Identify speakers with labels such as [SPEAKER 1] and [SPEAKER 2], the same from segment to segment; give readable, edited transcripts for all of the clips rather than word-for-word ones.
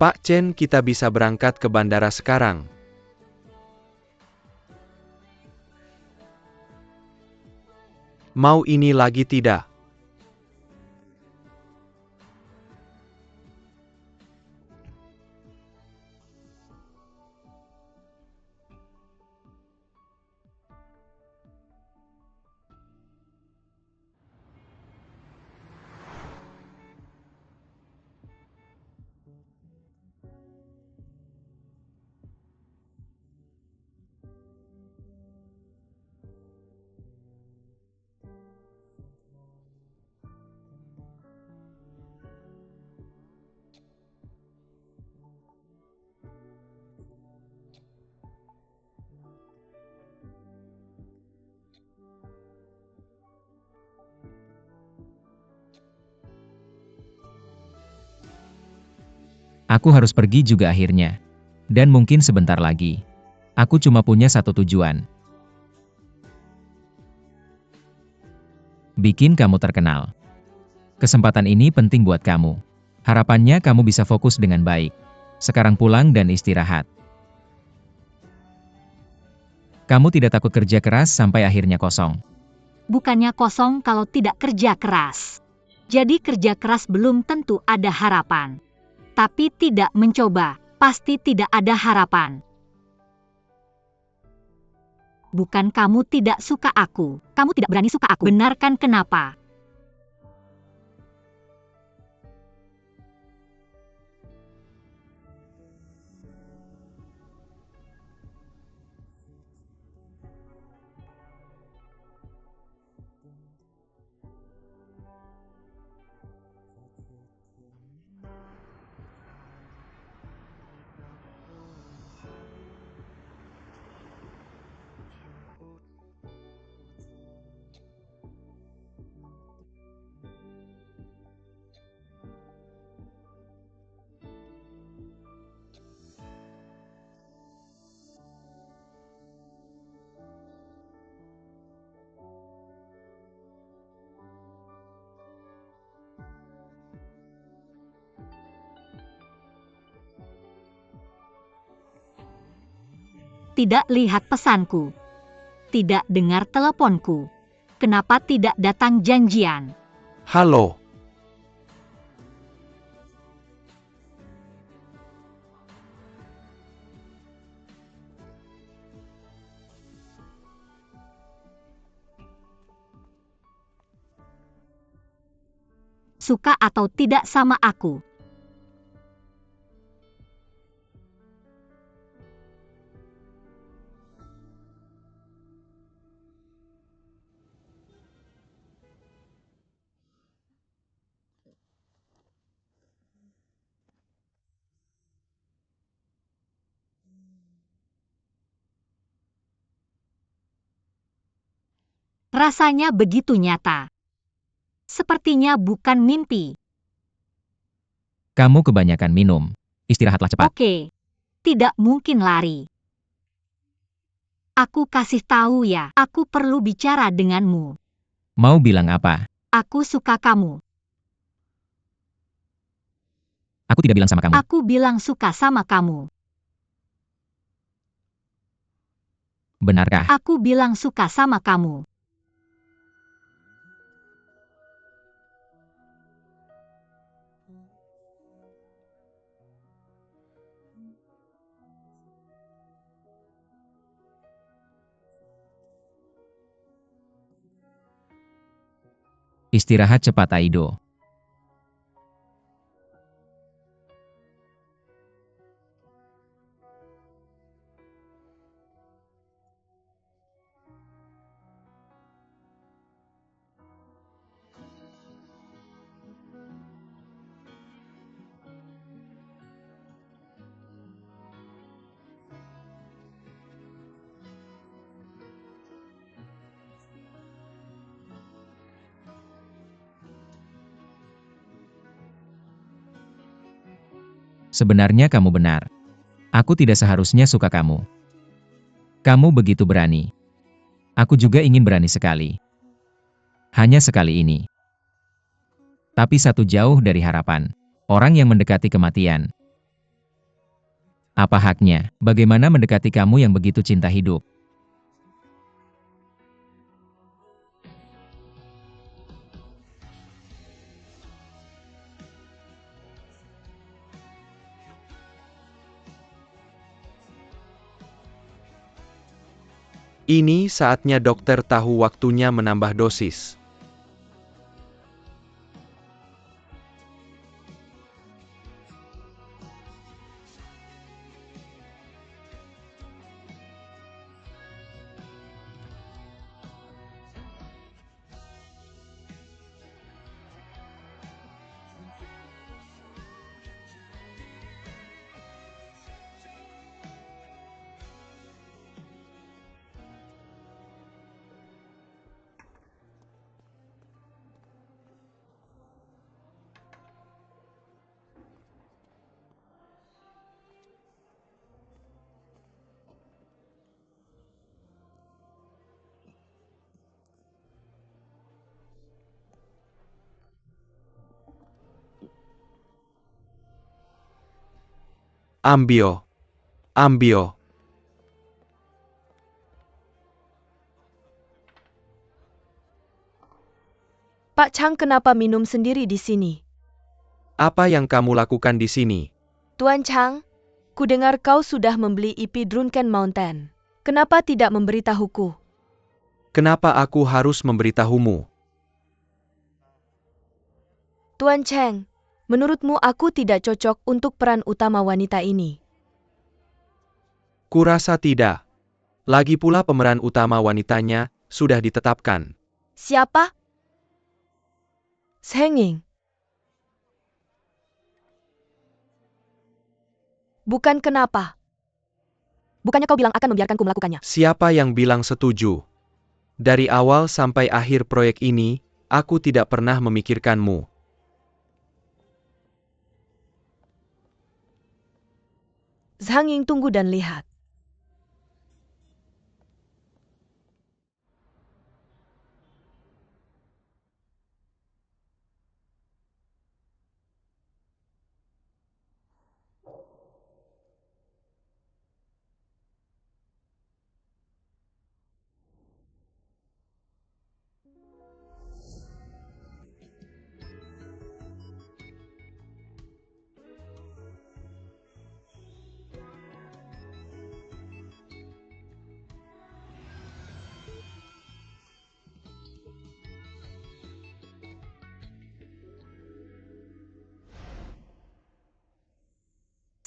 [SPEAKER 1] Pak Chen, kita bisa berangkat ke bandara sekarang. Mau ini lagi tidak?
[SPEAKER 2] Aku harus pergi juga akhirnya. Dan mungkin sebentar lagi. Aku cuma punya satu tujuan. Bikin kamu terkenal. Kesempatan ini penting buat kamu. Harapannya kamu bisa fokus dengan baik. Sekarang pulang dan istirahat. Kamu tidak takut kerja keras sampai akhirnya kosong.
[SPEAKER 3] Bukannya kosong kalau tidak kerja keras. Jadi kerja keras belum tentu ada harapan. Tapi tidak mencoba, pasti tidak ada harapan. Bukan kamu tidak suka aku, kamu tidak berani suka aku. Benarkan kenapa? Tidak lihat pesanku. Tidak dengar teleponku. Kenapa tidak datang janjian?
[SPEAKER 1] Halo.
[SPEAKER 3] Suka atau tidak sama aku? Rasanya begitu nyata. Sepertinya bukan mimpi.
[SPEAKER 2] Kamu kebanyakan minum. Istirahatlah cepat.
[SPEAKER 3] Oke. Tidak mungkin lari. Aku kasih tahu ya, aku perlu bicara denganmu.
[SPEAKER 2] Mau bilang apa?
[SPEAKER 3] Aku suka kamu.
[SPEAKER 2] Aku tidak bilang sama kamu.
[SPEAKER 3] Aku bilang suka sama kamu.
[SPEAKER 2] Benarkah?
[SPEAKER 3] Aku bilang suka sama kamu.
[SPEAKER 2] Istirahat cepat, Aido. Sebenarnya kamu benar. Aku tidak seharusnya suka kamu. Kamu begitu berani. Aku juga ingin berani sekali. Hanya sekali ini. Tapi satu jauh dari harapan. Orang yang mendekati kematian. Apa haknya? Bagaimana mendekati kamu yang begitu cinta hidup?
[SPEAKER 1] Ini saatnya dokter tahu waktunya menambah dosis. Ambio. Ambio.
[SPEAKER 4] Pak Chang kenapa minum sendiri di sini?
[SPEAKER 1] Apa yang kamu lakukan di sini?
[SPEAKER 4] Tuan Chang, ku dengar kau sudah membeli IP Drunken Mountain. Kenapa tidak memberitahuku?
[SPEAKER 1] Kenapa aku harus memberitahumu?
[SPEAKER 4] Tuan Chang, menurutmu aku tidak cocok untuk peran utama wanita ini?
[SPEAKER 1] Kurasa tidak. Lagi pula pemeran utama wanitanya sudah ditetapkan.
[SPEAKER 4] Siapa? Shenging. Bukan kenapa? Bukannya kau bilang akan membiarkanku melakukannya?
[SPEAKER 1] Siapa yang bilang setuju? Dari awal sampai akhir proyek ini, aku tidak pernah memikirkanmu.
[SPEAKER 4] Shenging, tunggu dan lihat.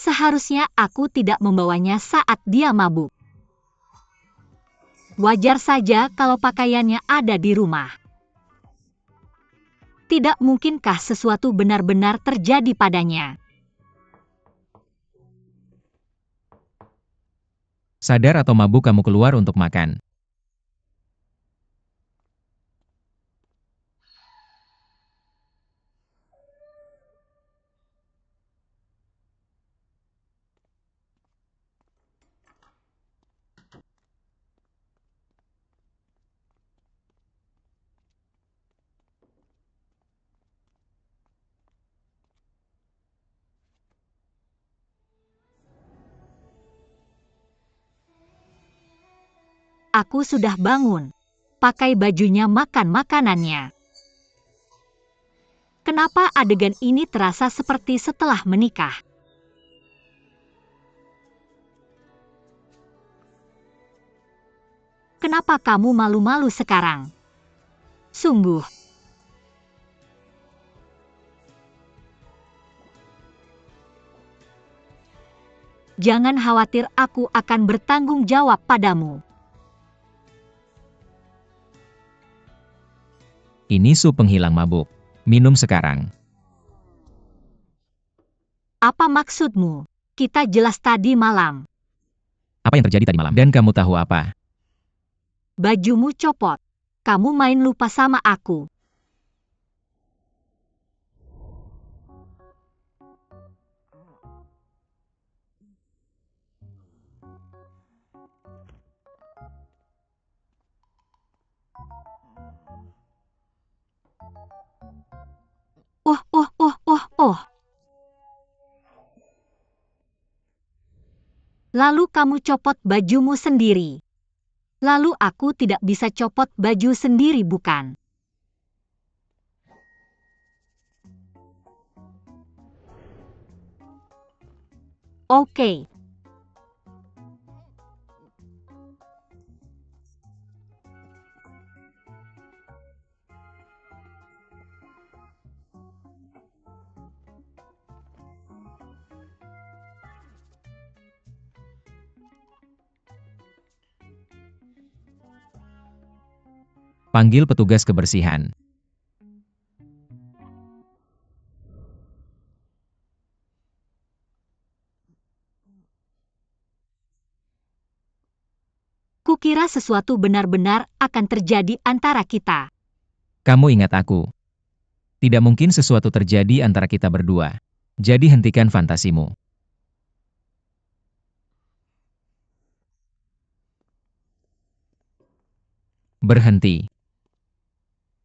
[SPEAKER 3] Seharusnya aku tidak membawanya saat dia mabuk. Wajar saja kalau pakaiannya ada di rumah. Tidak mungkinkah sesuatu benar-benar terjadi padanya?
[SPEAKER 2] Sadar atau mabuk kamu keluar untuk makan?
[SPEAKER 3] Aku sudah bangun. Pakai bajunya makan makanannya. Kenapa adegan ini terasa seperti setelah menikah? Kenapa kamu malu-malu sekarang? Sungguh. Jangan khawatir, aku akan bertanggung jawab padamu.
[SPEAKER 2] Ini sup penghilang mabuk. Minum sekarang.
[SPEAKER 3] Apa maksudmu? Kita jelas tadi malam.
[SPEAKER 2] Apa yang terjadi tadi malam? Dan kamu tahu apa?
[SPEAKER 3] Bajumu copot. Kamu main lupa sama aku. Oh. Lalu kamu copot bajumu sendiri. Lalu aku tidak bisa copot baju sendiri, bukan? Oke.
[SPEAKER 2] Panggil petugas kebersihan.
[SPEAKER 3] Kukira sesuatu benar-benar akan terjadi antara kita.
[SPEAKER 2] Kamu ingat aku. Tidak mungkin sesuatu terjadi antara kita berdua. Jadi hentikan fantasimu. Berhenti.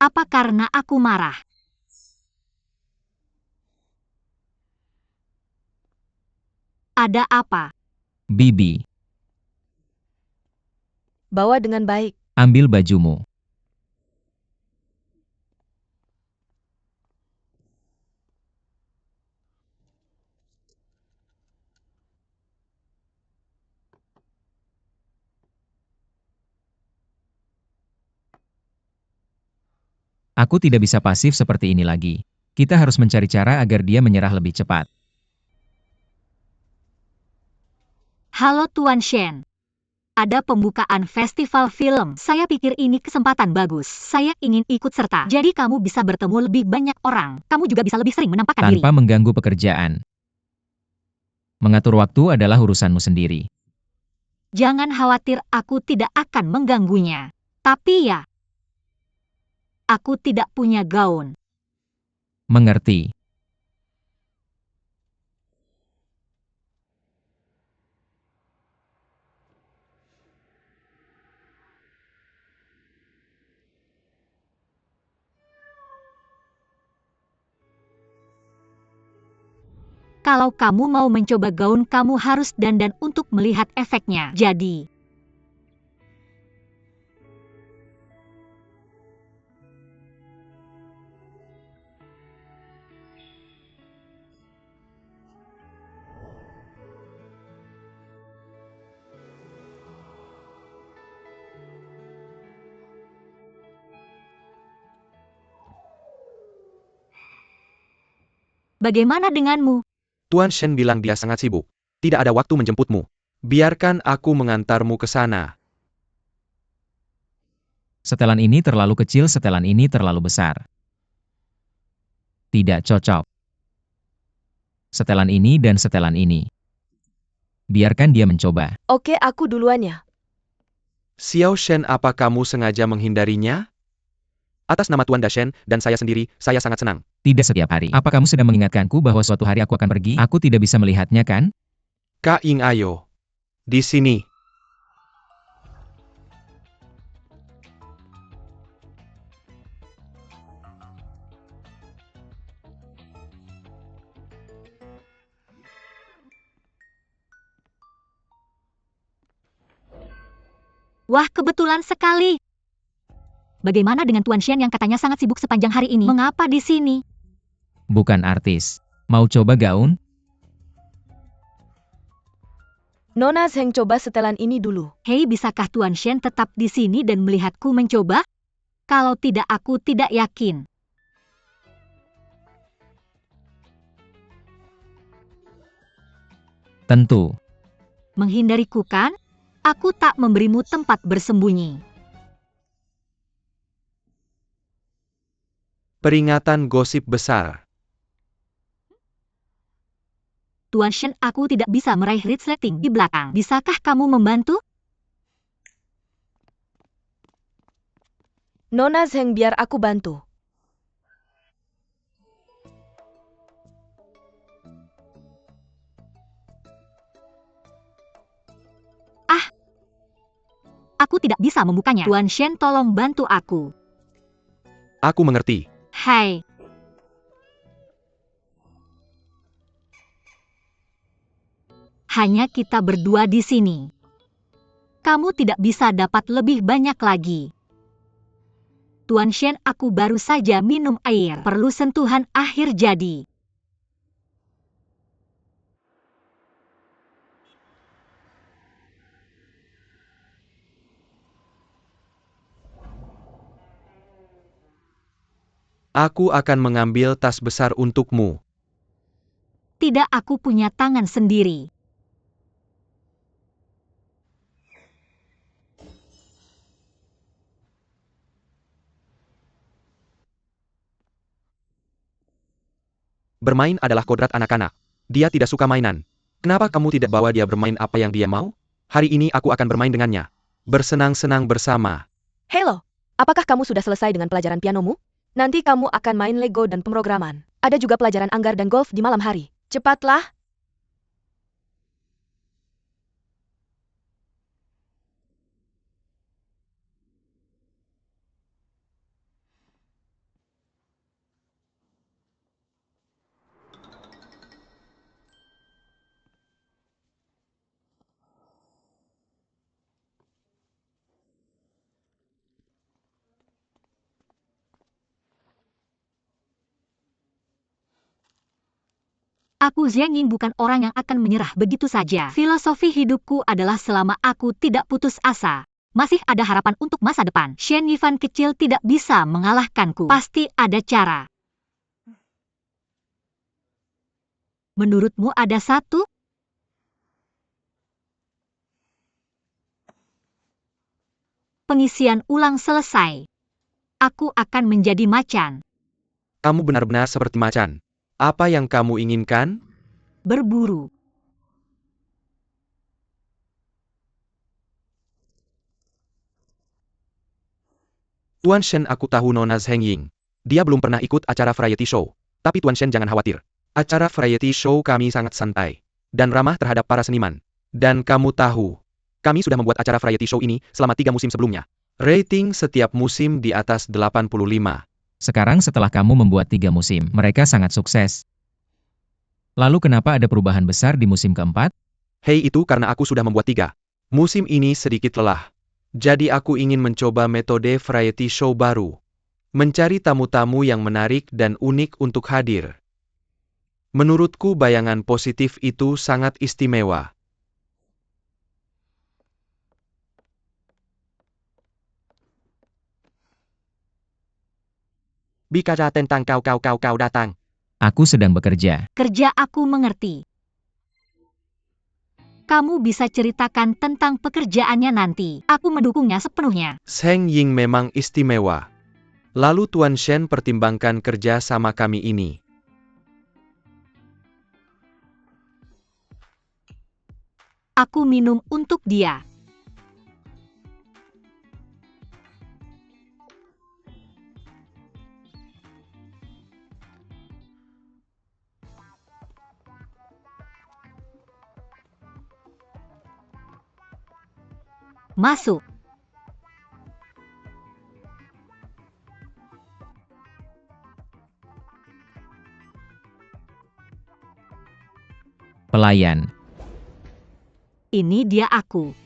[SPEAKER 3] Apa karena aku marah? Ada apa?
[SPEAKER 2] Bibi,
[SPEAKER 4] Bawa dengan baik.
[SPEAKER 2] ambil bajumu. Aku tidak bisa pasif seperti ini lagi. Kita harus mencari cara agar dia menyerah lebih cepat.
[SPEAKER 3] Halo Tuan Shen. Ada pembukaan festival film. Saya pikir ini kesempatan bagus. Saya ingin ikut serta. Jadi kamu bisa bertemu lebih banyak orang. Kamu juga bisa lebih sering menampakkan diri.
[SPEAKER 2] Tanpa mengganggu pekerjaan. Mengatur waktu adalah urusanmu sendiri.
[SPEAKER 3] Jangan khawatir, aku tidak akan mengganggunya. Tapi ya, aku tidak punya gaun.
[SPEAKER 2] Mengerti.
[SPEAKER 3] Kalau kamu mau mencoba gaun, kamu harus dandan untuk melihat efeknya. Jadi, bagaimana denganmu?
[SPEAKER 1] Tuan Shen bilang dia sangat sibuk. Tidak ada waktu menjemputmu. Biarkan aku mengantarmu ke sana.
[SPEAKER 2] Setelan ini terlalu kecil, setelan ini terlalu besar. Tidak cocok. Setelan ini dan setelan ini. Biarkan dia mencoba.
[SPEAKER 4] Oke, aku duluan ya.
[SPEAKER 1] Xiao Shen, apa kamu sengaja menghindarinya? Atas nama Tuan Dashen dan saya sendiri, saya sangat senang.
[SPEAKER 2] Tidak setiap hari. Apa kamu sedang mengingatkanku bahwa suatu hari aku akan pergi? Aku tidak bisa melihatnya, kan?
[SPEAKER 1] Kak Ying, ayo. Di sini.
[SPEAKER 3] Wah, kebetulan sekali. Bagaimana dengan Tuan Shen yang katanya sangat sibuk sepanjang hari ini? Mengapa di sini?
[SPEAKER 2] Bukan artis. Mau coba gaun?
[SPEAKER 4] Nona Zheng, coba setelan ini dulu.
[SPEAKER 3] Hei, bisakah Tuan Shen tetap di sini dan melihatku mencoba? Kalau tidak, aku tidak yakin.
[SPEAKER 2] Tentu.
[SPEAKER 3] Menghindariku, kan? Aku tak memberimu tempat bersembunyi.
[SPEAKER 1] Peringatan gosip besar.
[SPEAKER 3] Tuan Shen, aku tidak bisa meraih resleting di belakang. Bisakah kamu membantu?
[SPEAKER 4] Nona Zheng, biar aku bantu.
[SPEAKER 3] Aku tidak bisa membukanya. Tuan Shen, tolong bantu aku.
[SPEAKER 1] Aku mengerti.
[SPEAKER 3] Hai. Hanya kita berdua di sini. Kamu tidak bisa dapat lebih banyak lagi. Tuan Shen, aku baru saja minum air. Perlu sentuhan akhir jadi.
[SPEAKER 1] Aku akan mengambil tas besar untukmu.
[SPEAKER 3] Tidak, aku punya tangan sendiri.
[SPEAKER 1] Bermain adalah kodrat anak-anak. Dia tidak suka mainan. Kenapa kamu tidak bawa dia bermain apa yang dia mau? Hari ini aku akan bermain dengannya. Bersenang-senang bersama.
[SPEAKER 4] Halo, apakah kamu sudah selesai dengan pelajaran pianomu? Nanti kamu akan main Lego dan pemrograman. Ada juga pelajaran anggar dan golf di malam hari. Cepatlah.
[SPEAKER 3] Aku Zhang Ying bukan orang yang akan menyerah begitu saja. Filosofi hidupku adalah selama aku tidak putus asa, masih ada harapan untuk masa depan. Shen Yifan kecil tidak bisa mengalahkanku. Pasti ada cara. Menurutmu ada satu? Pengisian ulang selesai. Aku akan menjadi macan.
[SPEAKER 1] Kamu benar-benar seperti macan. Apa yang kamu inginkan?
[SPEAKER 3] Berburu.
[SPEAKER 1] Tuan Shen, aku tahu Nona Zheng Ying. Dia belum pernah ikut acara variety show. Tapi Tuan Shen jangan khawatir. Acara variety show kami sangat santai. Dan ramah terhadap para seniman. Dan kamu tahu, kami sudah membuat acara variety show ini selama 3 musim sebelumnya. Rating setiap musim di atas 85.
[SPEAKER 2] Sekarang setelah kamu membuat 3 musim, mereka sangat sukses. Lalu kenapa ada perubahan besar di musim keempat?
[SPEAKER 1] Hei, itu karena aku sudah membuat 3. Musim ini sedikit lelah. Jadi aku ingin mencoba metode variety show baru. Mencari tamu-tamu yang menarik dan unik untuk hadir. Menurutku bayangan positif itu sangat istimewa. Bicara tentang kau datang.
[SPEAKER 2] Aku sedang bekerja.
[SPEAKER 3] Kerja, aku mengerti. Kamu bisa ceritakan tentang pekerjaannya nanti. Aku mendukungnya sepenuhnya.
[SPEAKER 1] Zheng Ying memang istimewa. Lalu Tuan Shen pertimbangkan kerja sama kami ini.
[SPEAKER 3] Aku minum untuk dia. Masuk.
[SPEAKER 2] Pelayan.
[SPEAKER 3] Ini dia aku.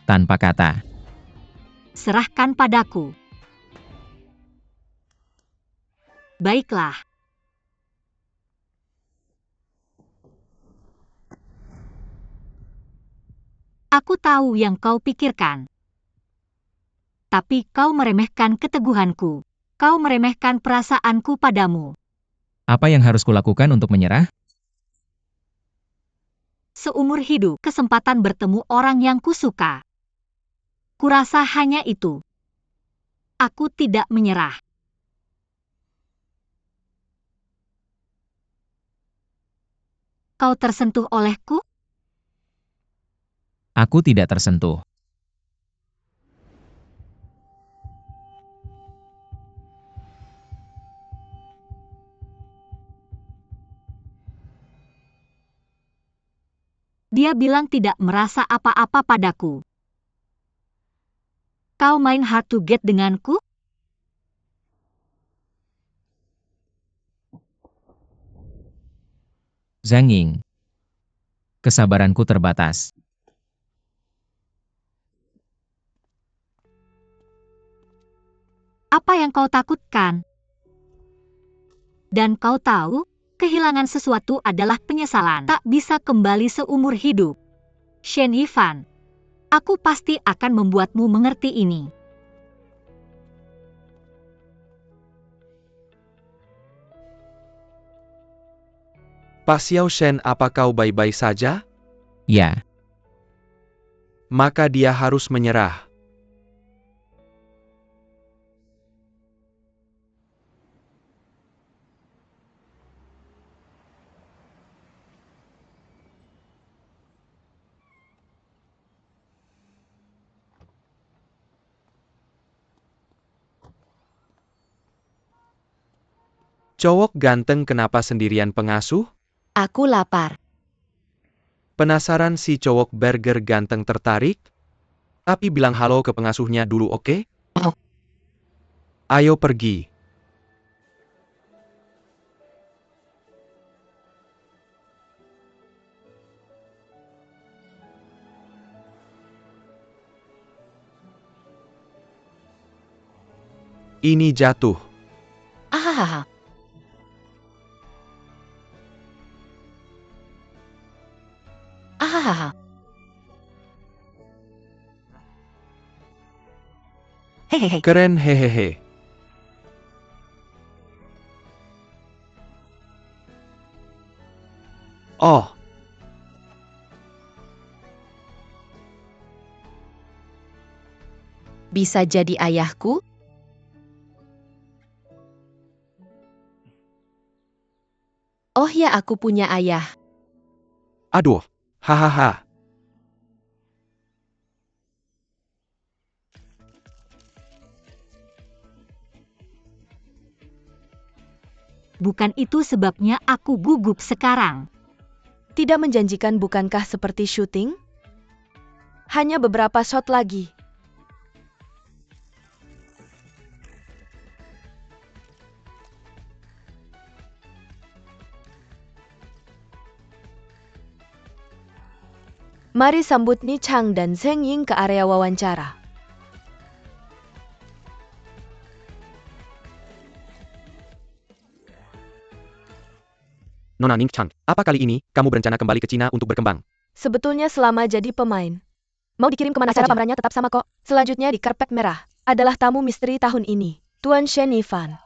[SPEAKER 2] Tanpa kata.
[SPEAKER 3] Serahkan padaku. Baiklah. Aku tahu yang kau pikirkan. Tapi kau meremehkan keteguhanku. Kau meremehkan perasaanku padamu.
[SPEAKER 2] Apa yang harus kulakukan untuk menyerah?
[SPEAKER 3] Seumur hidup, kesempatan bertemu orang yang kusuka. Kurasa hanya itu. Aku tidak menyerah. Kau tersentuh olehku?
[SPEAKER 2] Aku tidak tersentuh.
[SPEAKER 3] Dia bilang tidak merasa apa-apa padaku. Kau main hard to get denganku?
[SPEAKER 2] Zhang Ying. Kesabaranku terbatas.
[SPEAKER 3] Apa yang kau takutkan? Dan kau tahu, kehilangan sesuatu adalah penyesalan. Tak bisa kembali seumur hidup. Shen Yifan, aku pasti akan membuatmu mengerti ini.
[SPEAKER 1] Pak Xiao Shen, apa kau baik-baik saja?
[SPEAKER 2] Ya,
[SPEAKER 1] Maka dia harus menyerah. Cowok ganteng kenapa sendirian pengasuh?
[SPEAKER 4] Aku lapar.
[SPEAKER 1] Penasaran si cowok burger ganteng tertarik? Tapi bilang halo ke pengasuhnya dulu, oke? Ayo pergi. Ini jatuh.
[SPEAKER 4] Ahahaha. Ahahaha. Hehehe.
[SPEAKER 1] Keren, hehehe. Oh,
[SPEAKER 4] Bisa jadi ayahku? Oh ya, aku punya ayah.
[SPEAKER 1] aduh. Hahaha.
[SPEAKER 3] Bukan itu sebabnya aku gugup sekarang.
[SPEAKER 4] Tidak menjanjikan bukankah seperti syuting? Hanya beberapa shot lagi. Mari sambut Ni Chang dan Zheng Ying ke area wawancara.
[SPEAKER 1] Nona Ning Chang, apa kali ini kamu berencana kembali ke Cina untuk berkembang?
[SPEAKER 4] Sebetulnya selama jadi pemain. Mau dikirim kemana saja pamerannya tetap sama kok. Selanjutnya di karpet merah adalah tamu misteri tahun ini, Tuan Shen Yifan.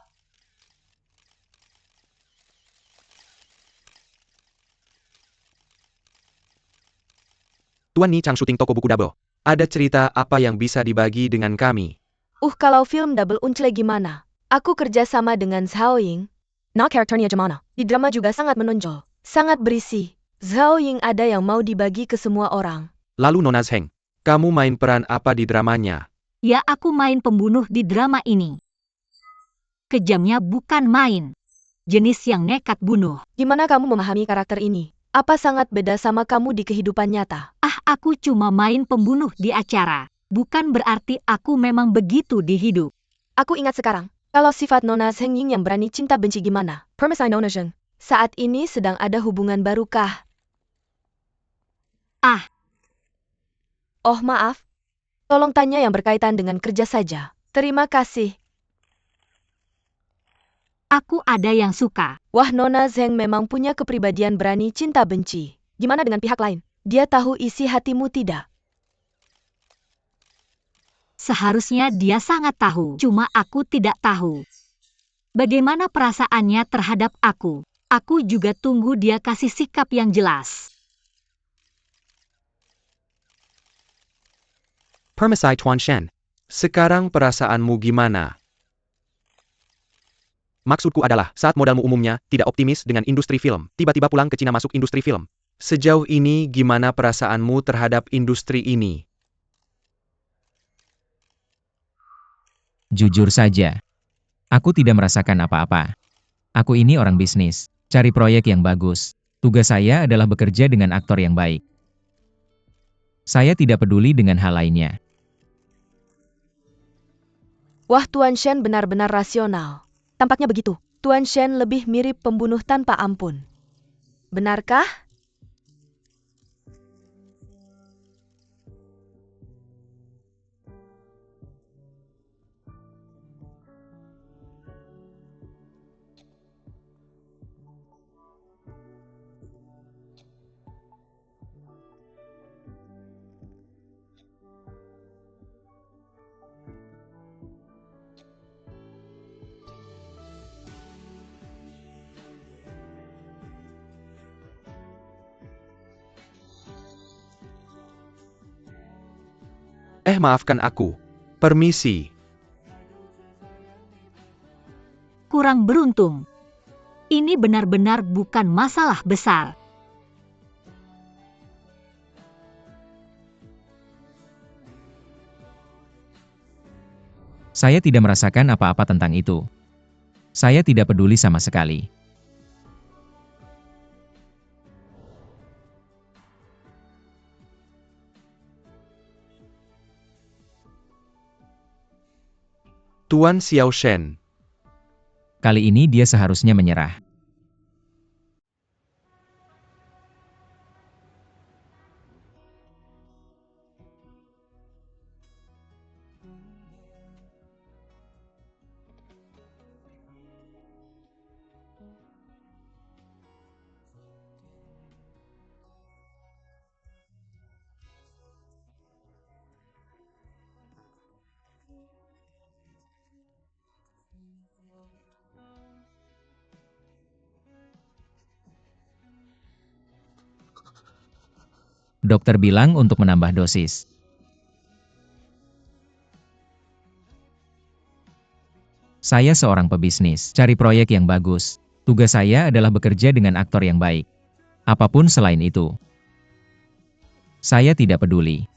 [SPEAKER 1] Tuan Ni Chang syuting toko buku double. Ada cerita apa yang bisa dibagi dengan kami?
[SPEAKER 4] Kalau film double uncle gimana? Aku kerja sama dengan Zhao Ying. Nah, karakternya gimana? Di drama juga sangat menonjol. Sangat berisi. Zhao Ying ada yang mau dibagi ke semua orang.
[SPEAKER 1] Lalu Nona Zheng, kamu main peran apa di dramanya?
[SPEAKER 3] Ya, aku main pembunuh di drama ini. Kejamnya bukan main. Jenis yang nekat bunuh.
[SPEAKER 4] Gimana kamu memahami karakter ini? Apa sangat beda sama kamu di kehidupan nyata?
[SPEAKER 3] Aku cuma main pembunuh di acara. Bukan berarti aku memang begitu di hidup.
[SPEAKER 4] Aku ingat sekarang. Kalau sifat Nona Zheng Ying yang berani cinta benci gimana? Permisi Nona Zheng. Saat ini sedang ada hubungan baru kah? Oh maaf. Tolong tanya yang berkaitan dengan kerja saja. Terima kasih.
[SPEAKER 3] Aku ada yang suka.
[SPEAKER 4] Wah, Nona Zheng memang punya kepribadian berani cinta benci. Gimana dengan pihak lain? Dia tahu isi hatimu tidak?
[SPEAKER 3] Seharusnya dia sangat tahu. Cuma aku tidak tahu. Bagaimana perasaannya terhadap aku? Aku juga tunggu dia kasih sikap yang jelas.
[SPEAKER 1] Permisi Tuan Shen. Sekarang perasaanmu gimana? Maksudku adalah, saat modalmu umumnya tidak optimis dengan industri film, tiba-tiba pulang ke Cina masuk industri film. Sejauh ini gimana perasaanmu terhadap industri ini?
[SPEAKER 2] jujur saja. Aku tidak merasakan apa-apa. Aku ini orang bisnis, cari proyek yang bagus. Tugas saya adalah bekerja dengan aktor yang baik. Saya tidak peduli dengan hal lainnya.
[SPEAKER 4] Wah, Tuan Shen benar-benar rasional. Tampaknya begitu. Tuan Shen lebih mirip pembunuh tanpa ampun. Benarkah?
[SPEAKER 1] Maafkan aku. Permisi.
[SPEAKER 3] Kurang beruntung. Ini benar-benar bukan masalah besar.
[SPEAKER 2] Saya tidak merasakan apa-apa tentang itu. Saya tidak peduli sama sekali.
[SPEAKER 1] Tuan Xiao Shen.
[SPEAKER 2] Kali ini dia seharusnya menyerah. Dokter bilang untuk menambah dosis. Saya seorang pebisnis, cari proyek yang bagus. Tugas saya adalah bekerja dengan aktor yang baik. Apapun selain itu, saya tidak peduli.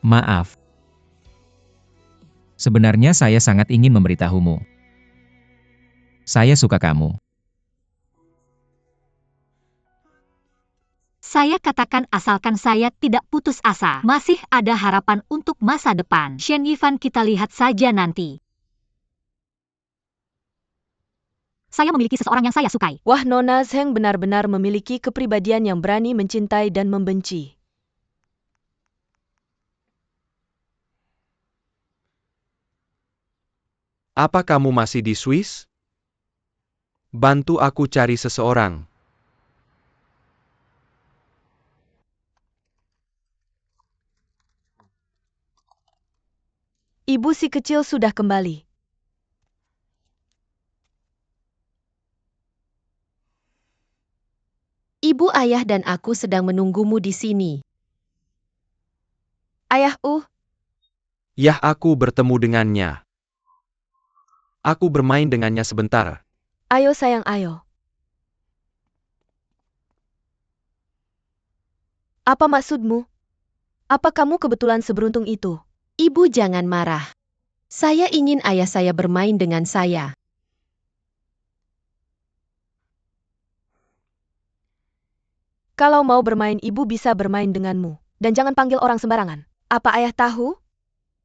[SPEAKER 2] Maaf. Sebenarnya saya sangat ingin memberitahumu. Saya suka kamu.
[SPEAKER 3] Saya katakan asalkan saya tidak putus asa. Masih ada harapan untuk masa depan. Shen Yifan, kita lihat saja nanti. Saya memiliki seseorang yang saya sukai.
[SPEAKER 4] Wah, Nona Zheng benar-benar memiliki kepribadian yang berani mencintai dan membenci.
[SPEAKER 1] Apa kamu masih di Swiss? Bantu aku cari seseorang.
[SPEAKER 4] Ibu si kecil sudah kembali.
[SPEAKER 5] Ibu, ayah dan aku sedang menunggumu di sini.
[SPEAKER 4] Ayah,
[SPEAKER 1] Yah, aku bertemu dengannya. Aku bermain dengannya sebentar.
[SPEAKER 4] ayo sayang, ayo. Apa maksudmu? Apa kamu kebetulan seberuntung itu?
[SPEAKER 5] Ibu, jangan marah. Saya ingin ayah saya bermain dengan saya.
[SPEAKER 4] Kalau mau bermain, ibu bisa bermain denganmu. Dan jangan panggil orang sembarangan. Apa ayah tahu?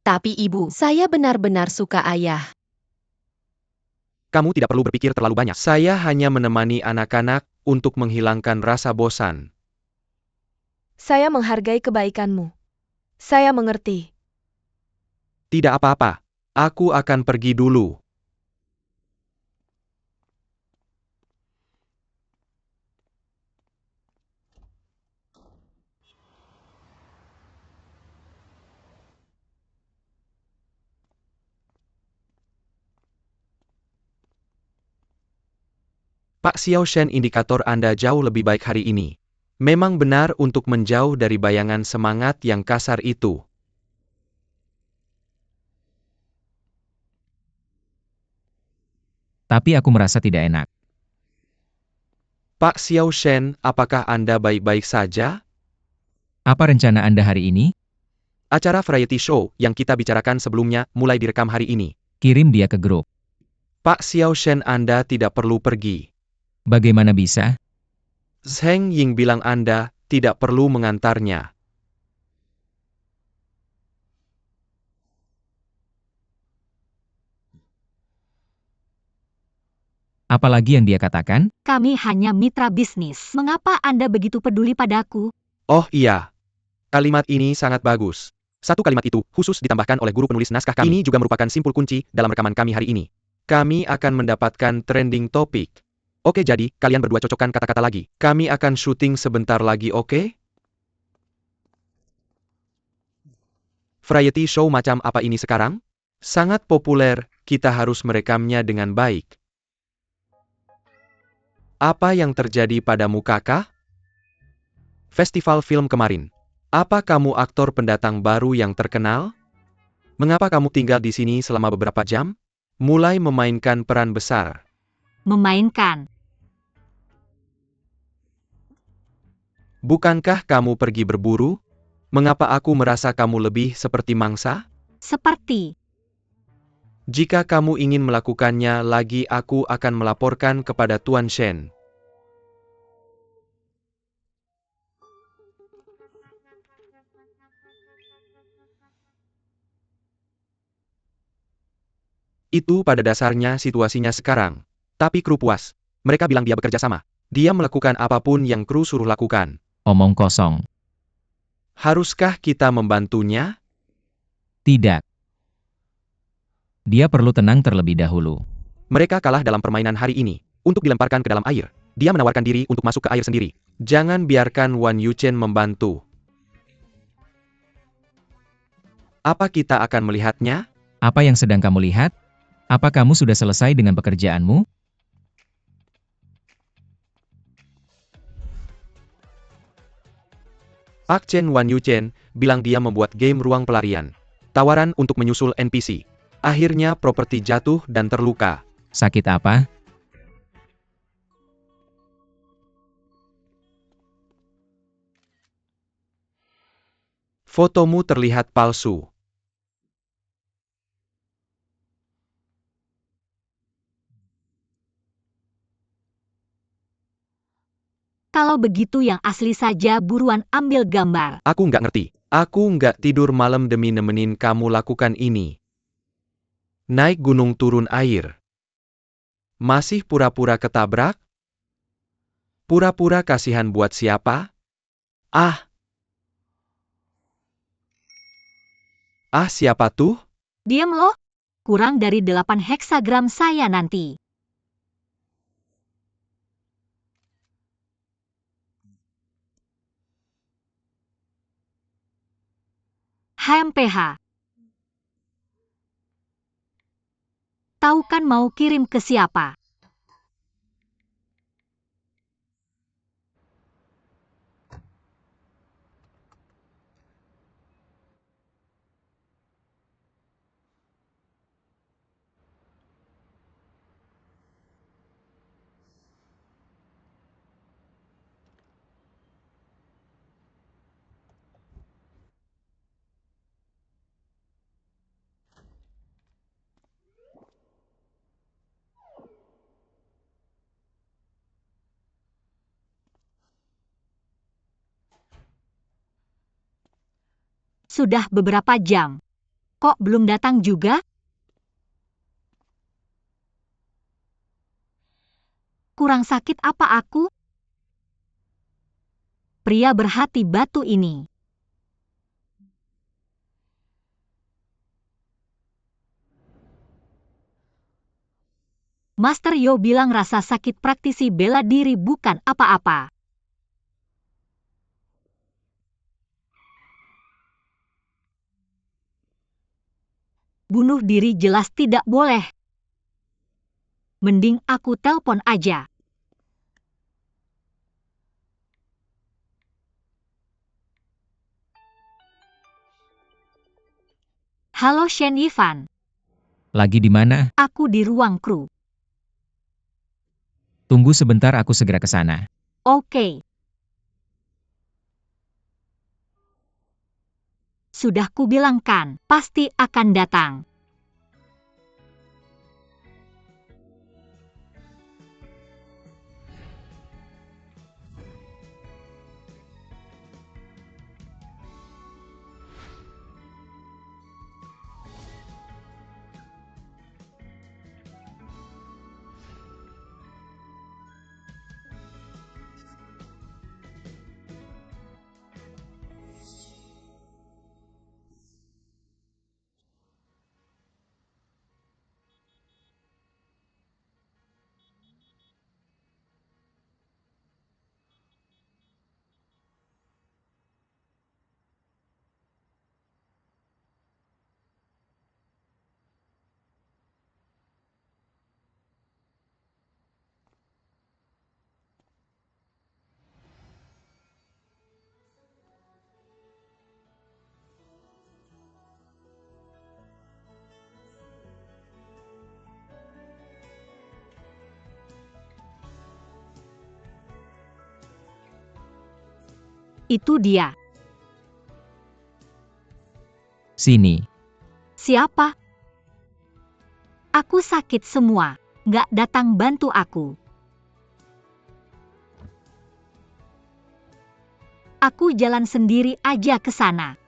[SPEAKER 5] Tapi ibu, saya benar-benar suka ayah.
[SPEAKER 1] Kamu tidak perlu berpikir terlalu banyak. Saya hanya menemani anak-anak untuk menghilangkan rasa bosan.
[SPEAKER 4] Saya menghargai kebaikanmu. Saya mengerti.
[SPEAKER 1] Tidak apa-apa. Aku akan pergi dulu. Pak Xiao Shen, indikator Anda jauh lebih baik hari ini. Memang benar untuk menjauh dari bayangan semangat yang kasar itu.
[SPEAKER 2] Tapi aku merasa tidak enak.
[SPEAKER 1] Pak Xiao Shen, apakah Anda baik-baik saja?
[SPEAKER 2] Apa rencana Anda hari ini?
[SPEAKER 1] Acara variety show yang kita bicarakan sebelumnya mulai direkam hari ini.
[SPEAKER 2] Kirim dia ke grup.
[SPEAKER 1] Pak Xiao Shen, Anda tidak perlu pergi.
[SPEAKER 2] Bagaimana bisa?
[SPEAKER 1] Zheng Ying bilang Anda tidak perlu mengantarnya.
[SPEAKER 2] Apalagi yang dia katakan?
[SPEAKER 3] Kami hanya mitra bisnis. Mengapa Anda begitu peduli padaku?
[SPEAKER 1] Oh iya. Kalimat ini sangat bagus. Satu kalimat itu khusus ditambahkan oleh guru penulis naskah kami. Ini juga merupakan simpul kunci dalam rekaman kami hari ini. Kami akan mendapatkan trending topik. Oke, jadi kalian berdua cocokkan kata-kata lagi. Kami akan syuting sebentar lagi, oke? Variety show macam apa ini sekarang? Sangat populer, kita harus merekamnya dengan baik. Apa yang terjadi padamu, kakak? Festival film kemarin. Apa kamu aktor pendatang baru yang terkenal? Mengapa kamu tinggal di sini selama beberapa jam? Mulai memainkan peran besar.
[SPEAKER 3] Memainkan.
[SPEAKER 1] Bukankah kamu pergi berburu? Mengapa aku merasa kamu lebih seperti mangsa?
[SPEAKER 3] Seperti.
[SPEAKER 1] Jika kamu ingin melakukannya lagi, aku akan melaporkan kepada Tuan Shen. Itu pada dasarnya situasinya sekarang. Tapi kru puas. Mereka bilang dia bekerja sama. Dia melakukan apapun yang kru suruh lakukan.
[SPEAKER 2] Omong kosong.
[SPEAKER 1] Haruskah kita membantunya?
[SPEAKER 2] Tidak. Dia perlu tenang terlebih dahulu.
[SPEAKER 1] Mereka kalah dalam permainan hari ini. Untuk dilemparkan ke dalam air. Dia menawarkan diri untuk masuk ke air sendiri. Jangan biarkan Wan Yuchen membantu. Apa kita akan melihatnya?
[SPEAKER 2] Apa yang sedang kamu lihat? Apa kamu sudah selesai dengan pekerjaanmu?
[SPEAKER 1] Pak Chen Wan Yuchen bilang dia membuat game ruang pelarian. Tawaran untuk menyusul NPC. Akhirnya properti jatuh dan terluka.
[SPEAKER 2] Sakit apa?
[SPEAKER 1] Fotomu terlihat palsu.
[SPEAKER 3] Kalau begitu yang asli saja buruan ambil gambar.
[SPEAKER 1] Aku nggak ngerti. Aku nggak tidur malam demi nemenin kamu lakukan ini. Naik gunung turun air. Masih pura-pura ketabrak? Pura-pura kasihan buat siapa? Ah! Ah, siapa tuh?
[SPEAKER 3] Diam loh. Kurang dari 8 heksagram saya nanti. HMPH. Tahu kan mau kirim ke siapa? Sudah beberapa jam. Kok belum datang juga? Kurang sakit apa aku? Pria berhati batu ini. Master Yo bilang rasa sakit praktisi bela diri bukan apa-apa. Bunuh diri jelas tidak boleh. Mending aku telpon aja. Halo Shen Yifan.
[SPEAKER 2] Lagi di mana?
[SPEAKER 3] Aku di ruang kru.
[SPEAKER 2] Tunggu sebentar, aku segera ke sana.
[SPEAKER 3] Oke. Sudah kubilangkan, pasti akan datang. Itu dia.
[SPEAKER 2] Sini.
[SPEAKER 3] Siapa? Aku sakit semua. Nggak datang bantu aku. Aku jalan sendiri aja ke sana.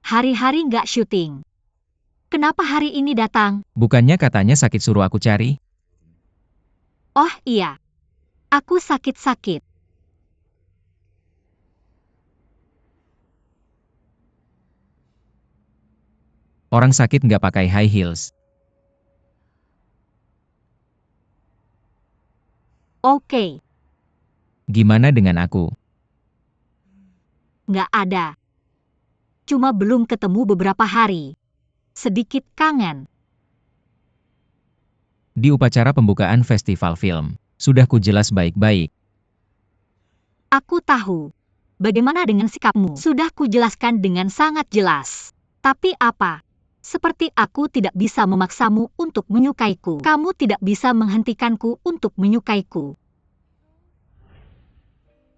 [SPEAKER 3] Hari-hari nggak syuting. Kenapa hari ini datang?
[SPEAKER 2] Bukannya katanya sakit suruh aku cari?
[SPEAKER 3] Oh iya. Aku sakit-sakit.
[SPEAKER 2] Orang sakit nggak pakai high heels.
[SPEAKER 3] Oke,
[SPEAKER 2] Gimana dengan aku?
[SPEAKER 3] nggak ada. Cuma belum ketemu beberapa hari. Sedikit kangen.
[SPEAKER 2] Di upacara pembukaan festival film, sudah kujelas baik-baik.
[SPEAKER 3] Aku tahu. Bagaimana dengan sikapmu? Sudah kujelaskan dengan sangat jelas. Tapi apa? Seperti aku tidak bisa memaksamu untuk menyukaiku. Kamu tidak bisa menghentikanku untuk menyukaiku.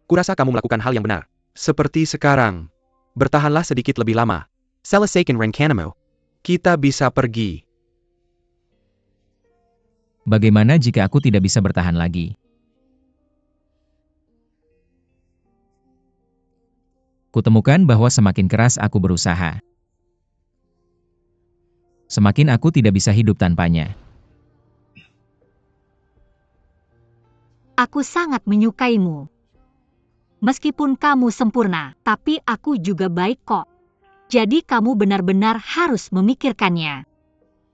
[SPEAKER 1] Kurasa kamu melakukan hal yang benar. Seperti sekarang. Bertahanlah sedikit lebih lama. Selesaikan rencanamu. Kita bisa pergi.
[SPEAKER 2] Bagaimana jika aku tidak bisa bertahan lagi? Kutemukan bahwa semakin keras aku berusaha, semakin aku tidak bisa hidup tanpanya.
[SPEAKER 3] Aku sangat menyukaimu. Meskipun kamu sempurna, tapi aku juga baik kok. Jadi kamu benar-benar harus memikirkannya.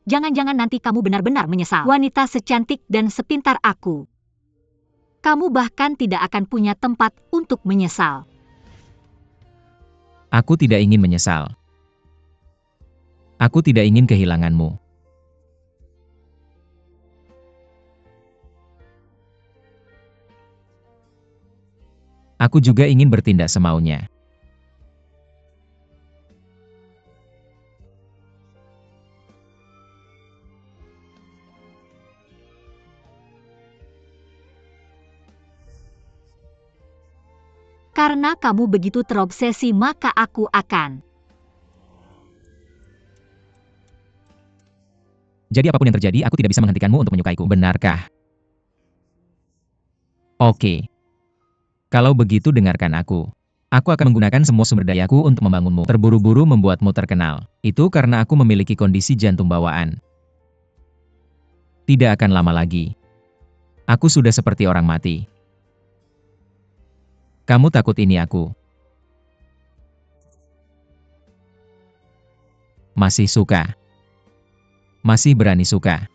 [SPEAKER 3] Jangan-jangan nanti kamu benar-benar menyesal. Wanita secantik dan sepintar aku. Kamu bahkan tidak akan punya tempat untuk menyesal.
[SPEAKER 2] Aku tidak ingin menyesal. Aku tidak ingin kehilanganmu. Aku juga ingin bertindak semaunya.
[SPEAKER 3] Karena kamu begitu terobsesi maka aku akan.
[SPEAKER 2] Jadi apapun yang terjadi, aku tidak bisa menghentikanmu untuk menyukaiku. Benarkah? Oke. Kalau begitu dengarkan aku. Aku akan menggunakan semua sumber dayaku untuk membangunmu. Terburu-buru membuatmu terkenal. Itu karena aku memiliki kondisi jantung bawaan. Tidak akan lama lagi. Aku sudah seperti orang mati. Kamu takut ini aku? Masih suka? Masih berani suka?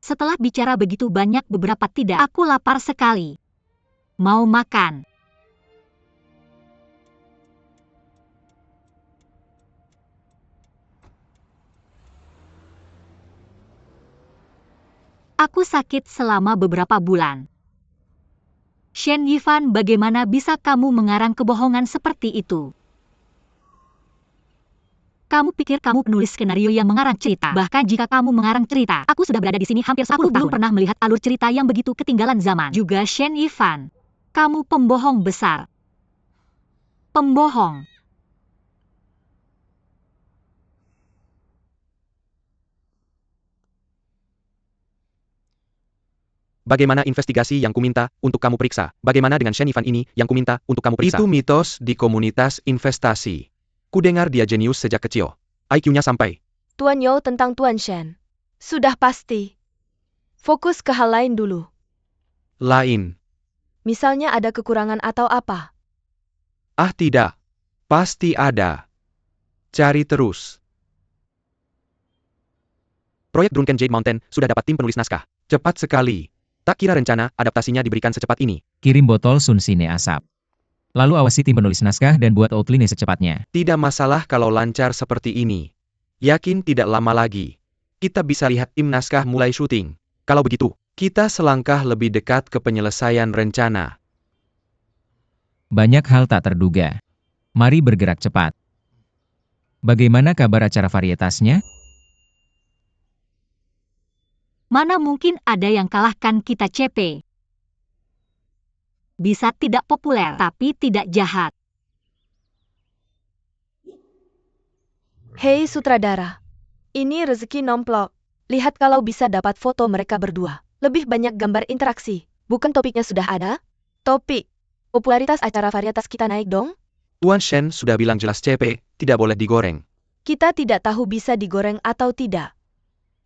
[SPEAKER 3] Setelah bicara begitu banyak beberapa tidak, aku lapar sekali. Mau makan. Aku sakit selama beberapa bulan. Shen Yifan, bagaimana bisa kamu mengarang kebohongan seperti itu? Kamu pikir kamu penulis skenario yang mengarang cerita? Bahkan jika kamu mengarang cerita, aku sudah berada di sini hampir 10 tahun. Belum pernah melihat alur cerita yang begitu ketinggalan zaman. Juga Shen Yifan. Kamu pembohong besar. Pembohong.
[SPEAKER 1] Bagaimana investigasi yang kuminta untuk kamu periksa? Bagaimana dengan Shen Yifan ini yang kuminta untuk kamu periksa? Itu mitos di komunitas investasi. Kudengar dia jenius sejak kecil. IQ-nya sampai.
[SPEAKER 4] Tuan Yao tentang Tuan Shen. Sudah pasti. Fokus ke hal lain dulu.
[SPEAKER 1] Lain.
[SPEAKER 4] Misalnya ada kekurangan atau apa.
[SPEAKER 1] Ah tidak. Pasti ada. Cari terus. Proyek Drunken Jade Mountain sudah dapat tim penulis naskah. Cepat sekali. Tak kira rencana adaptasinya diberikan secepat ini.
[SPEAKER 2] Kirim botol Sunsine asap. Lalu awasi tim penulis naskah dan buat outline secepatnya.
[SPEAKER 1] Tidak masalah kalau lancar seperti ini. Yakin tidak lama lagi. Kita bisa lihat tim naskah mulai syuting. Kalau begitu, kita selangkah lebih dekat ke penyelesaian rencana.
[SPEAKER 2] Banyak hal tak terduga. Mari bergerak cepat. Bagaimana kabar acara varietasnya?
[SPEAKER 3] Mana mungkin ada yang kalahkan kita CP. Bisa tidak populer, tapi tidak jahat.
[SPEAKER 4] Hei sutradara. Ini rezeki nomplok. Lihat kalau bisa dapat foto mereka berdua. Lebih banyak gambar interaksi. Bukan topiknya sudah ada? Topik. Popularitas acara varietas kita naik dong?
[SPEAKER 1] Tuan Shen sudah bilang jelas CP, tidak boleh digoreng.
[SPEAKER 4] Kita tidak tahu bisa digoreng atau tidak.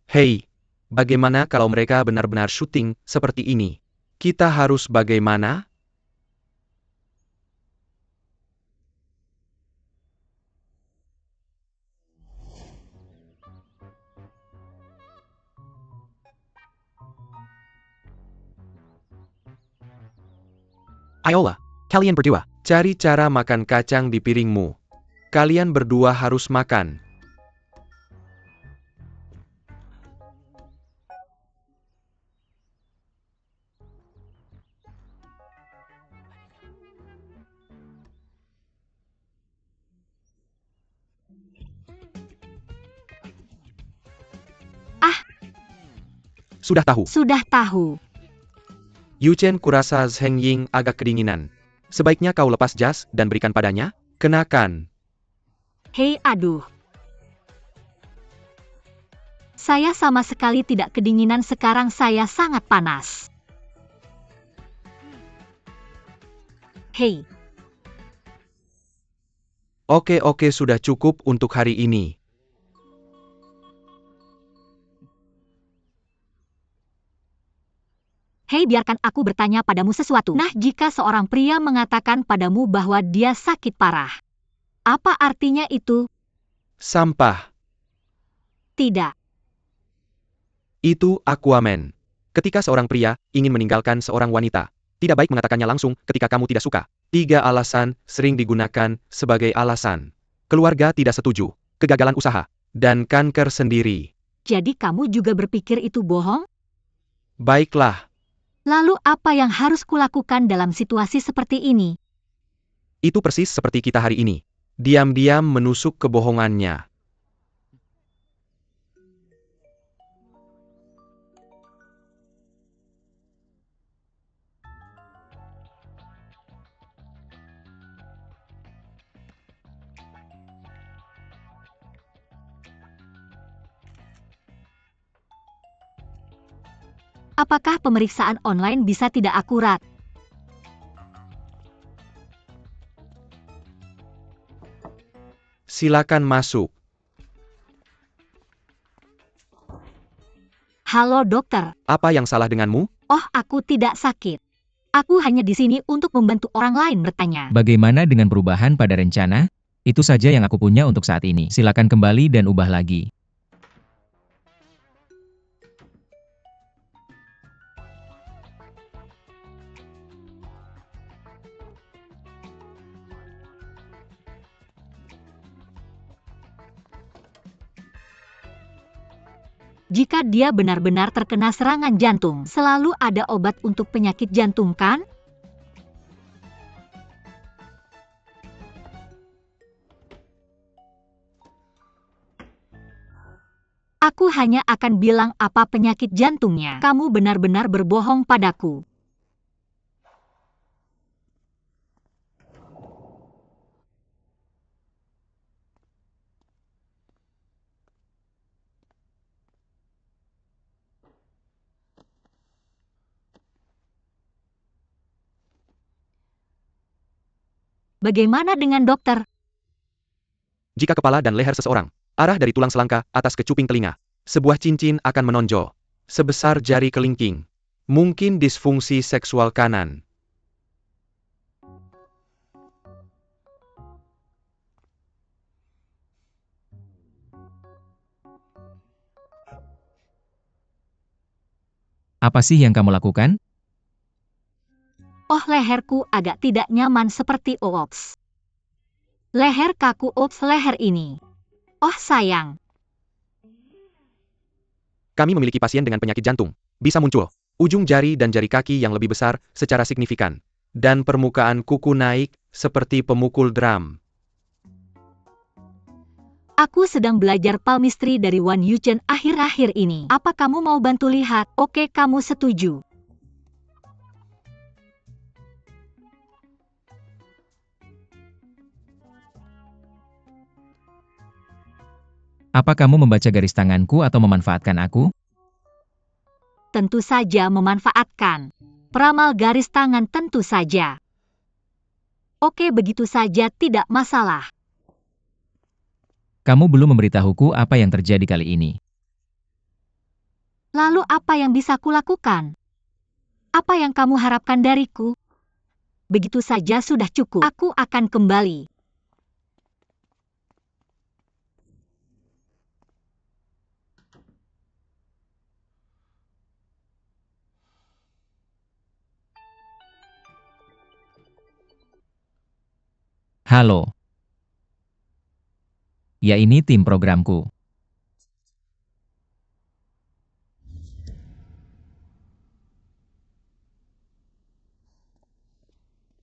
[SPEAKER 1] Hei, bagaimana kalau mereka benar-benar syuting seperti ini? Kita harus bagaimana? Ayolah, kalian berdua, cari cara makan kacang di piringmu. Kalian berdua harus makan. Sudah tahu.
[SPEAKER 3] Sudah tahu.
[SPEAKER 1] Yu Chen kurasa Zheng Ying agak kedinginan. Sebaiknya kau lepas jas dan berikan padanya. Kenakan.
[SPEAKER 3] Hei aduh. Saya sama sekali tidak kedinginan, sekarang saya sangat panas. Hei,
[SPEAKER 1] Oke, sudah cukup untuk hari ini.
[SPEAKER 3] hei biarkan aku bertanya padamu sesuatu. Nah, jika seorang pria mengatakan padamu bahwa dia sakit parah, apa artinya itu?
[SPEAKER 1] Sampah.
[SPEAKER 3] Tidak.
[SPEAKER 1] Itu Aquaman. Ketika seorang pria ingin meninggalkan seorang wanita, tidak baik mengatakannya langsung ketika kamu tidak suka. 3 alasan sering digunakan sebagai alasan. Keluarga tidak setuju, kegagalan usaha, dan kanker sendiri.
[SPEAKER 3] Jadi kamu juga berpikir itu bohong?
[SPEAKER 1] Baiklah,
[SPEAKER 3] Lalu apa yang harus kulakukan dalam situasi seperti ini?
[SPEAKER 1] itu persis seperti kita hari ini. Diam-diam menusuk kebohongannya.
[SPEAKER 3] Apakah pemeriksaan online bisa tidak akurat?
[SPEAKER 1] Silakan masuk.
[SPEAKER 3] Halo dokter.
[SPEAKER 1] Apa yang salah denganmu?
[SPEAKER 3] Oh, aku tidak sakit. Aku hanya di sini untuk membantu orang lain bertanya.
[SPEAKER 2] Bagaimana dengan perubahan pada rencana? Itu saja yang aku punya untuk saat ini. Silakan kembali dan ubah lagi.
[SPEAKER 3] Jika dia benar-benar terkena serangan jantung, selalu ada obat untuk penyakit jantung kan? Aku hanya akan bilang apa penyakit jantungnya. Kamu benar-benar berbohong padaku. Bagaimana dengan dokter?
[SPEAKER 1] Jika kepala dan leher seseorang arah dari tulang selangka atas ke cuping telinga, sebuah cincin akan menonjol sebesar jari kelingking. Mungkin disfungsi seksual kanan.
[SPEAKER 2] Apa sih yang kamu lakukan?
[SPEAKER 3] Oh, leherku agak tidak nyaman seperti Oops. Leher kaku Oops, leher ini. Oh sayang.
[SPEAKER 1] Kami memiliki pasien dengan penyakit jantung. Bisa muncul ujung jari dan jari kaki yang lebih besar secara signifikan. Dan permukaan kuku naik seperti pemukul drum.
[SPEAKER 3] Aku sedang belajar palmistry dari Wan Yuchen akhir-akhir ini. Apa kamu mau bantu lihat? Oke, kamu setuju.
[SPEAKER 2] Apa kamu membaca garis tanganku atau memanfaatkan aku?
[SPEAKER 3] Tentu saja memanfaatkan. Peramal garis tangan tentu saja. Oke, begitu saja tidak masalah.
[SPEAKER 2] Kamu belum memberitahuku apa yang terjadi kali ini.
[SPEAKER 3] Lalu apa yang bisa kulakukan? Apa yang kamu harapkan dariku? Begitu saja sudah cukup. Aku akan kembali.
[SPEAKER 2] Halo. Ya, ini tim programku.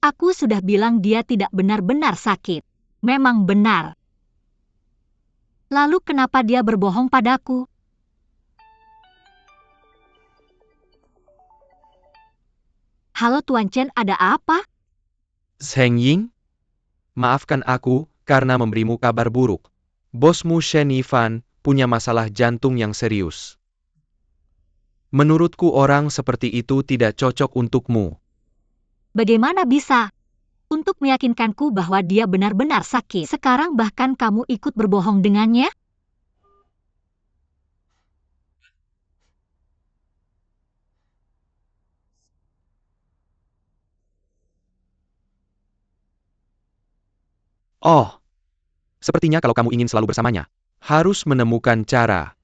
[SPEAKER 3] Aku sudah bilang dia tidak benar-benar sakit. Memang benar. Lalu kenapa dia berbohong padaku? Halo Tuan Chen, ada apa?
[SPEAKER 1] Zheng Ying? Maafkan aku karena memberimu kabar buruk. Bosmu Shen Yifan punya masalah jantung yang serius. Menurutku orang seperti itu tidak cocok untukmu.
[SPEAKER 3] Bagaimana bisa? Untuk meyakinkanku bahwa dia benar-benar sakit. Sekarang bahkan kamu ikut berbohong dengannya?
[SPEAKER 1] Oh, sepertinya kalau kamu ingin selalu bersamanya, harus menemukan cara.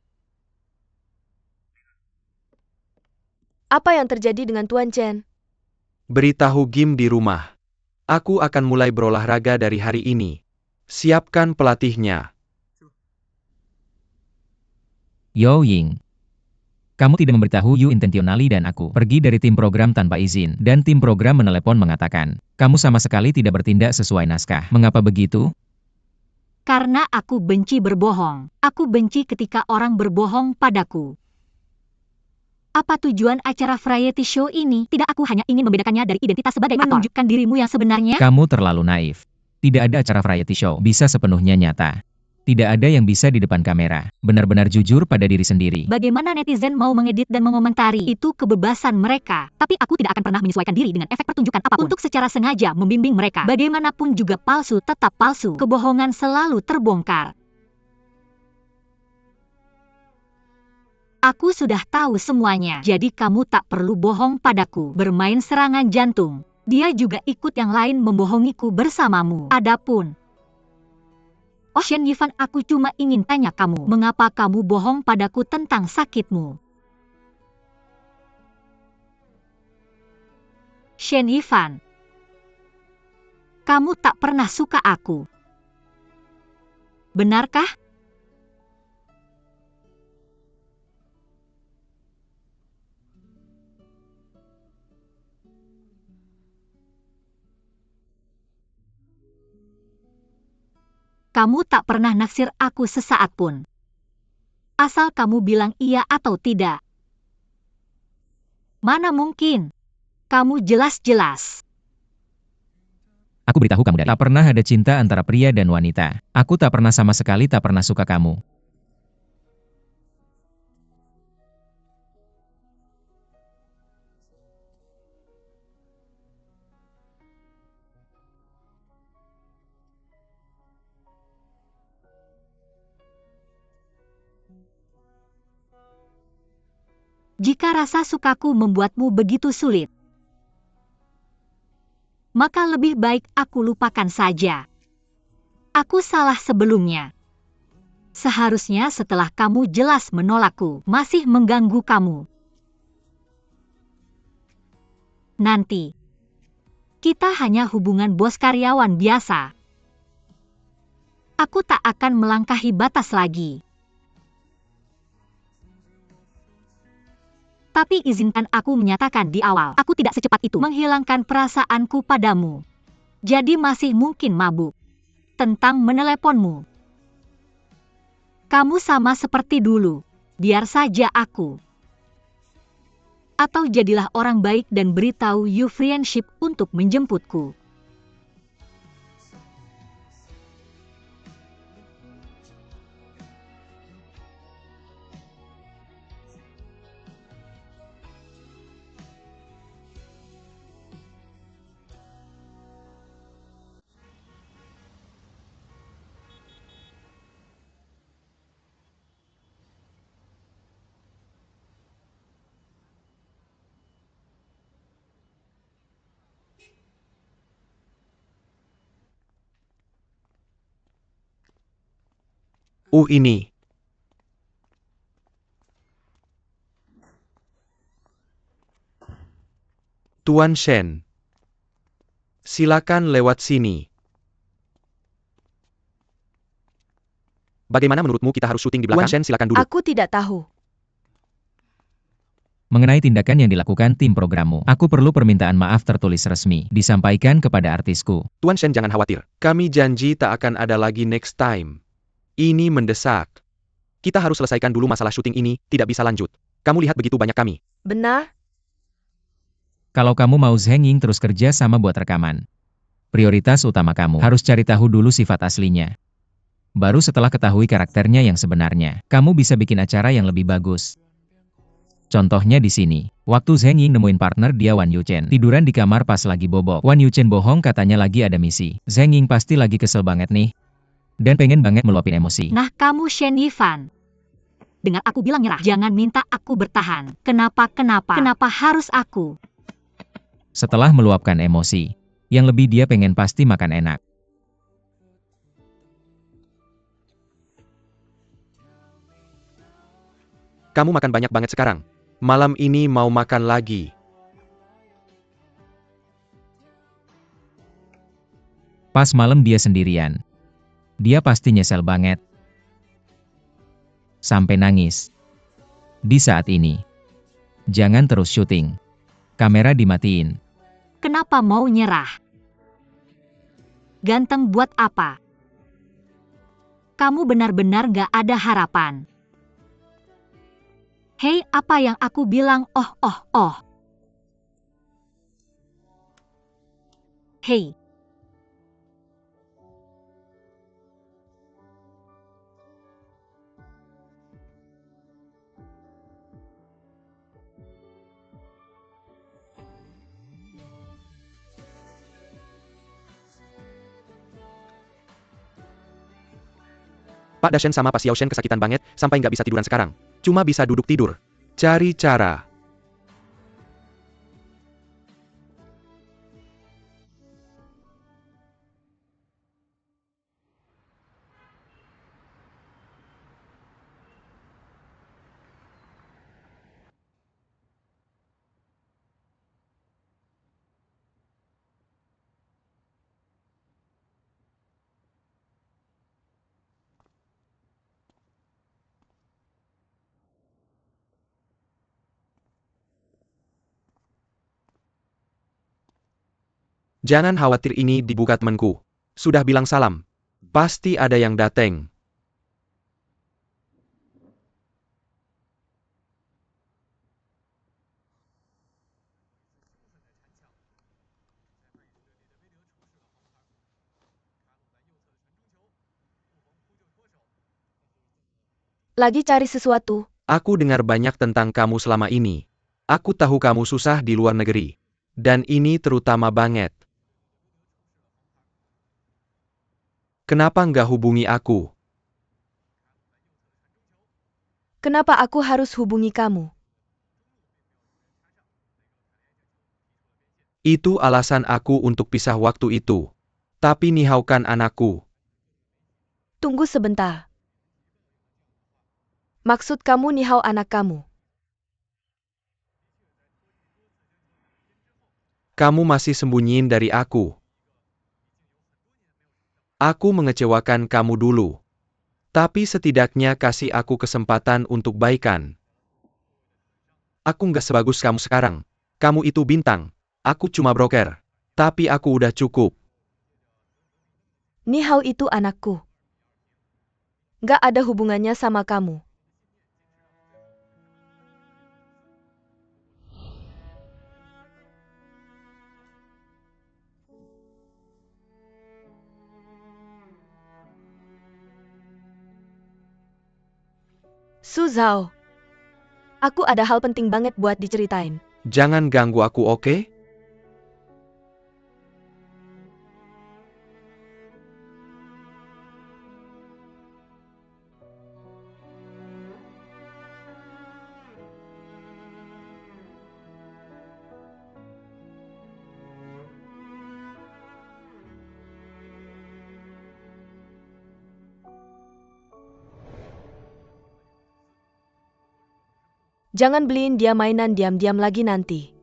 [SPEAKER 4] Apa yang terjadi dengan Tuan Chen?
[SPEAKER 1] Beritahu Gim di rumah. Aku akan mulai berolahraga dari hari ini. Siapkan pelatihnya.
[SPEAKER 2] Yo Ying. Kamu tidak memberitahu You intentionally dan aku pergi dari tim program tanpa izin. Dan tim program menelepon mengatakan, kamu sama sekali tidak bertindak sesuai naskah. Mengapa begitu?
[SPEAKER 3] Karena aku benci berbohong. Aku benci ketika orang berbohong padaku. Apa tujuan acara variety show ini? Tidak, aku hanya ingin membedakannya dari identitas sebagai aktor. Menunjukkan dirimu yang sebenarnya.
[SPEAKER 2] Kamu terlalu naif. Tidak ada acara variety show bisa sepenuhnya nyata. Tidak ada yang bisa di depan kamera. Benar-benar jujur pada diri sendiri.
[SPEAKER 3] Bagaimana netizen mau mengedit dan mengomentari? Itu kebebasan mereka. Tapi aku tidak akan pernah menyesuaikan diri dengan efek pertunjukan apapun. Untuk secara sengaja membimbing mereka. Bagaimanapun juga palsu tetap palsu. Kebohongan selalu terbongkar. Aku sudah tahu semuanya. Jadi kamu tak perlu bohong padaku. Bermain serangan jantung. Dia juga ikut yang lain membohongiku bersamamu. Adapun Oh Shen Yifan, aku cuma ingin tanya kamu, mengapa kamu bohong padaku tentang sakitmu? Shen Yifan, kamu tak pernah suka aku. Benarkah? Kamu tak pernah naksir aku sesaat pun. Asal kamu bilang iya atau tidak. Mana mungkin? Kamu jelas-jelas.
[SPEAKER 2] Aku beritahu kamu tak pernah ada cinta antara pria dan wanita. Aku tak pernah sama sekali tak pernah suka kamu.
[SPEAKER 3] Jika rasa sukaku membuatmu begitu sulit, maka lebih baik aku lupakan saja. Aku salah sebelumnya. Seharusnya setelah kamu jelas menolakku, masih mengganggu kamu. nanti. Kita hanya hubungan bos karyawan biasa. Aku tak akan melangkahi batas lagi. Tapi izinkan aku menyatakan di awal, aku tidak secepat itu menghilangkan perasaanku padamu. Jadi masih mungkin mabuk. Tentang meneleponmu. Kamu sama seperti dulu. Biar saja aku. Atau jadilah orang baik dan beritahu You Friendship untuk menjemputku.
[SPEAKER 1] Ini. Tuan Shen. Silakan lewat sini. Bagaimana menurutmu kita harus syuting di belakang? Tuan Shen, silakan duduk.
[SPEAKER 4] Aku tidak tahu.
[SPEAKER 2] Mengenai tindakan yang dilakukan tim programmu, aku perlu permintaan maaf tertulis resmi, disampaikan kepada artisku.
[SPEAKER 1] Tuan Shen, jangan khawatir. Kami janji tak akan ada lagi next time. Ini mendesak. Kita harus selesaikan dulu masalah syuting ini, tidak bisa lanjut. Kamu lihat begitu banyak kami.
[SPEAKER 4] Benar?
[SPEAKER 2] Kalau kamu mau hanging terus kerja sama buat rekaman. Prioritas utama kamu harus cari tahu dulu sifat aslinya. Baru setelah ketahui karakternya yang sebenarnya, kamu bisa bikin acara yang lebih bagus. Contohnya di sini, waktu Zheng Ying nemuin partner dia Wan Yuchen, tiduran di kamar pas lagi bobok. Wan Yuchen bohong katanya lagi ada misi. Zheng Ying pasti lagi kesel banget nih. Dan pengen banget meluapin emosi.
[SPEAKER 3] Nah kamu Shen Yifan. Dengar aku bilang nyerah. Jangan minta aku bertahan. Kenapa? Kenapa harus aku?
[SPEAKER 2] Setelah meluapkan emosi, yang lebih dia pengen pasti makan enak.
[SPEAKER 1] Kamu makan banyak banget sekarang. Malam ini mau makan lagi.
[SPEAKER 2] Pas malam dia sendirian. Dia pasti nyesel banget. Sampai nangis. Di saat ini. Jangan terus syuting. Kamera dimatiin.
[SPEAKER 3] Kenapa mau nyerah? Ganteng buat apa? Kamu benar-benar gak ada harapan. Hei, apa yang aku bilang? Oh. Hei.
[SPEAKER 1] Pak Dashen sama Pak Xiao Shen kesakitan banget, sampai nggak bisa tiduran sekarang. Cuma bisa duduk tidur. Cari cara. Jangan khawatir, ini dibuka temanku. Sudah bilang salam. Pasti ada yang dateng.
[SPEAKER 4] Lagi cari sesuatu.
[SPEAKER 1] Aku dengar banyak tentang kamu selama ini. Aku tahu kamu susah di luar negeri. Dan ini terutama banget. Kenapa nggak hubungi aku?
[SPEAKER 4] Kenapa aku harus hubungi kamu?
[SPEAKER 1] Itu alasan aku untuk pisah waktu itu. Tapi nihaukan anakku.
[SPEAKER 4] Tunggu sebentar. Maksud kamu nihau anak kamu?
[SPEAKER 1] Kamu masih sembunyiin dari aku. Aku mengecewakan kamu dulu. Tapi setidaknya kasih aku kesempatan untuk baikan. Aku nggak sebagus kamu sekarang. Kamu itu bintang. Aku cuma broker. Tapi aku udah cukup.
[SPEAKER 4] Ni Hao itu anakku. Nggak ada hubungannya sama kamu. Su Zhao. Aku ada hal penting banget buat diceritain.
[SPEAKER 1] Jangan ganggu aku, oke?
[SPEAKER 4] Jangan beliin dia mainan diam-diam lagi nanti.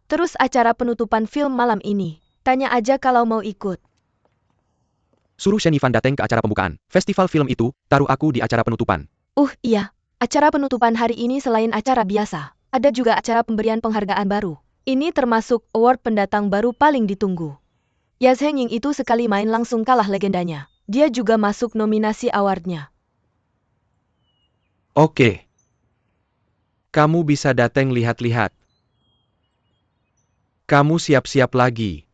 [SPEAKER 4] Terus acara penutupan film malam ini. Tanya aja kalau mau ikut.
[SPEAKER 1] Suruh Shen Yifan datang ke acara pembukaan. Festival film itu, taruh aku di acara penutupan.
[SPEAKER 4] Iya. Acara penutupan hari ini selain acara biasa, ada juga acara pemberian penghargaan baru. Ini termasuk award pendatang baru paling ditunggu. Yas Hengying itu sekali main langsung kalah legendanya. Dia juga masuk nominasi awardnya.
[SPEAKER 1] Oke. Kamu bisa datang lihat-lihat. Kamu siap-siap lagi.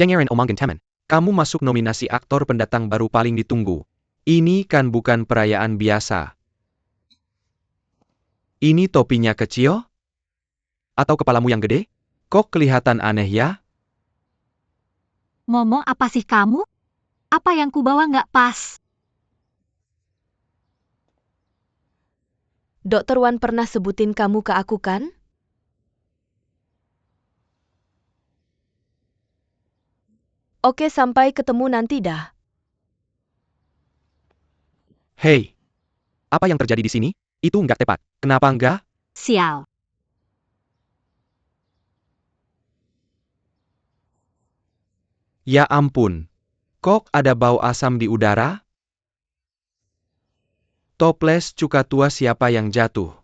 [SPEAKER 1] Dengerin omongan teman. Kamu masuk nominasi aktor pendatang baru paling ditunggu. Ini kan bukan perayaan biasa. Ini topinya kecil? Atau kepalamu yang gede? Kok kelihatan aneh ya?
[SPEAKER 3] Ngomong apa sih kamu? Apa yang kubawa nggak pas?
[SPEAKER 4] Dokter Wan pernah sebutin kamu ke aku kan? Oke, sampai ketemu nanti dah.
[SPEAKER 1] Hei. Apa yang terjadi di sini? Itu nggak tepat. Kenapa nggak?
[SPEAKER 3] Sial.
[SPEAKER 1] Ya ampun. Kok ada bau asam di udara? Toples cuka tua siapa yang jatuh?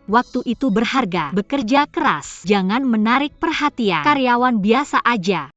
[SPEAKER 3] Waktu itu berharga, bekerja keras, jangan menarik perhatian. Karyawan biasa aja.